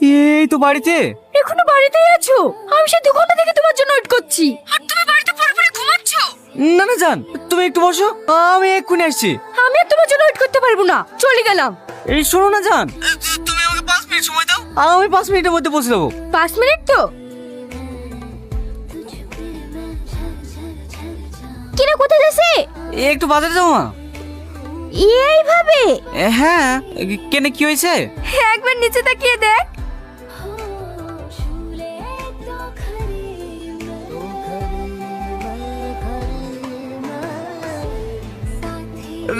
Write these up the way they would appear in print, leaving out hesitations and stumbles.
এই তো বাড়িতে। এখনো বাড়িতেই আছো? আমি সে 2 ঘন্টা থেকে তোমার জন্য ওয়েট করছি, আর তুমি বাড়িতে পড়ে পড়ে ঘুমাচ্ছ। না না জান, তুমি একটু বসো, আমি এক্ষুনি আসছি। আমি আর তোমার জন্য ওয়েট করতে পারবো না, চলে গেলাম। এই শোনো না জান, তুমি আমাকে 5 মিনিট সময় দাও, আমি 5 মিনিটের মধ্যে পৌঁছে যাবো। 5 মিনিট তো? কিরে কোথায় যাচ্ছে? একটু বাজারে যাবো মা। এইভাবে? হ্যাঁ, কেন কি হয়েছে? একবার নিচে তাকিয়ে দেখ।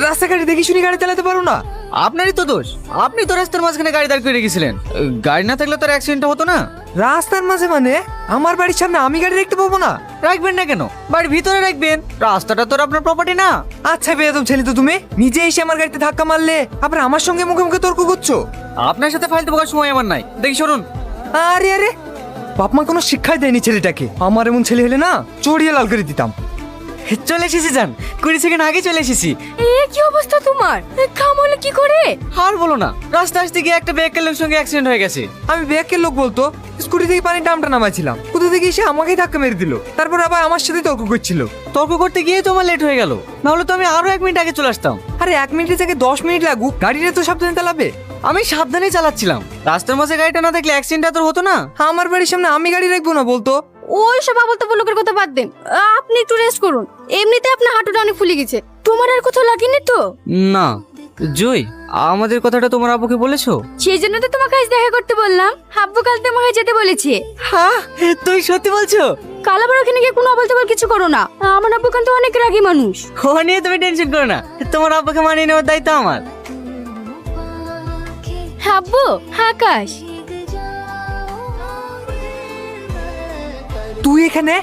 রাস্তাঘাটে দেখি শুনি গাড়ি চালাতে পারো না? আপনারই তো দোষ, আপনি তো রাস্তার মাঝখানে গাড়ি দাঁড় করে রেখেছিলেন। গাড়ি না থাকলে তো অ্যাক্সিডেন্ট হতো না। রাস্তার মাঝে মানে আমার বাড়ির সামনে আমি গাড়ি দেখতে পাবো না? রাখবেন না কেন, বাড়ির ভিতরে রাখবেন, রাস্তাটা তো আর আপনার প্রপার্টি না। আচ্ছা বেয়াদব ছেলে তো তুমি, নিজে এসে আমার গাড়িতে ধাক্কা মারলে আবার আমার সঙ্গে মুখে মুখে তর্ক করছো। আপনার সাথে ফালতু বকার সময় আমার নাই, দেখি শুনুন। আরে আরে, বাপ মা কোনো শিক্ষাই দেয়নি ছেলেটাকে। আমার এমন ছেলে হলে না চড়িয়ে লাল করে দিতাম। চলে এসেছি জান, 20 সেকেন্ড আগে চলে এসেছি। কি অবস্থা তোমার? কাম হলো কি করে? আর বলো না, রাস্তা আসতে গিয়ে একটা ব্যাকের লোকের সঙ্গে অ্যাক্সিডেন্ট হয়ে গেছে। আমি ব্যাগের লোক বলতো স্কুটি থেকে পানির ডামটা নামাইছিলাম, কোথা থেকে এসে আমাকেই ধাক্কা মেরে দিল, তারপর আবার আমার সাথে তর্ক করছিল। তর্ক করতে গিয়ে তো আমার লেট হয়ে গেল, নাহলে তো আমি আরো 1 মিনিট আগে চলে আসতাম। আরে 1 মিনিটের থেকে 10 মিনিট লাগুক, গাড়িটা তো সাবধানে চালাবে। আমি সাবধানে চালাচ্ছিলাম, রাস্তার মাঝে গাড়িটা না দেখলে অ্যাক্সিডেন্ট তো হতো না। আমার বাড়ির সামনে আমি গাড়ি রাখবো না বলতো? ওই সব আবল তাবল লোকের কথা বাদ দেন, আপনি একটু রেস্ট করুন। এমনিতে আপনার হাঁটুটা অনেক ফুলে গেছে। তোমার আর কোথাও লাগেনি তো? না জয়, আমাদের কথাটা তোমার আব্বুকে বলেছো? সেই জন্য তো তোমাকে আজ দেখা করতে বললাম। আব্বু কাল তোমাকে যেতে বলেছে। হ্যাঁ, তুই সত্যি বলছো? কাল আবার ওখানে গিয়ে কোনো আবল তাবল কিছু করো না, আমার আব্বু কিন্তু অনেক রাগী মানুষ। ও নিয়ে তুমি টেনশন করো না, তোমার আব্বুকে মানিয়ে নেওয়ার দায়িত্ব আমার। আব্বু, আকাশ। তুই এখানে?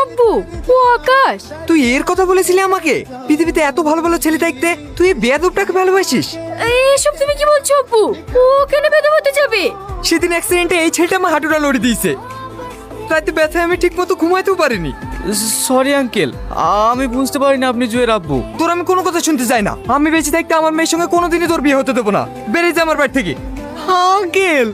আব্বু, ও আকাশ। তুই এর কথা বলেছিলি আমাকে? পৃথিবীতে এত ভালো ভালো ছেলে থাকতে তুই এই বেয়াদবটাকে ভালোবাসিস? এসব তুমি কি বলছো আব্বু? ও কেন বেদম হতে যাবে? সেদিন অ্যাক্সিডেন্টে এই ছেলেটা আমার হাঁটুটা লড়ে দিয়েছে, রাতে ব্যথায় আমি ঠিক মতো ঘুমাইতেও পারিনি। সরি আঙ্কেল, আমি বুঝতে পারিনি আপনি জয়ের আব্বু। তোর আমি কোনো কথা শুনতে চাই না। আমি বেঁচে থাকতে আমার মেয়ের সঙ্গে কোনোদিনই তোর বিয়ে হতে দেবো না। বেরিয়ে যা আমার বাড়ি থেকে। আঙ্কেল,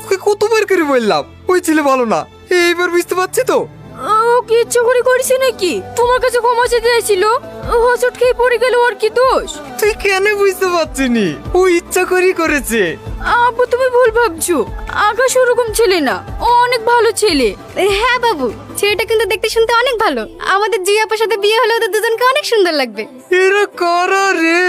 ওকে কতবার করে বললাম ওই ছেলে ভালো না, এইবার বুঝতে পারছি তো। ও কি ইচ্ছে করে করেছে নাকি? তোমার কাছে ক্ষমা চেয়ে দিয়েছিল, হোঁচট খেয়ে পড়ে গেল, ওর কি দোষ? তুই কেন বুঝতে পারছিনি? ও ইচ্ছা করেই করেছে। আব্বু তুমি ভুল ভাবছো, আকাশ ওরকম ছেলে না, ও অনেক ভালো ছেলে। হ্যাঁ বাবু, ছেলেটা কিন্তু দেখতে শুনতে অনেক ভালো। আমাদের জিয়াপার সাথে বিয়ে হলে ওদের দুজনকে অনেক সুন্দর লাগবে। এরা কারা রে?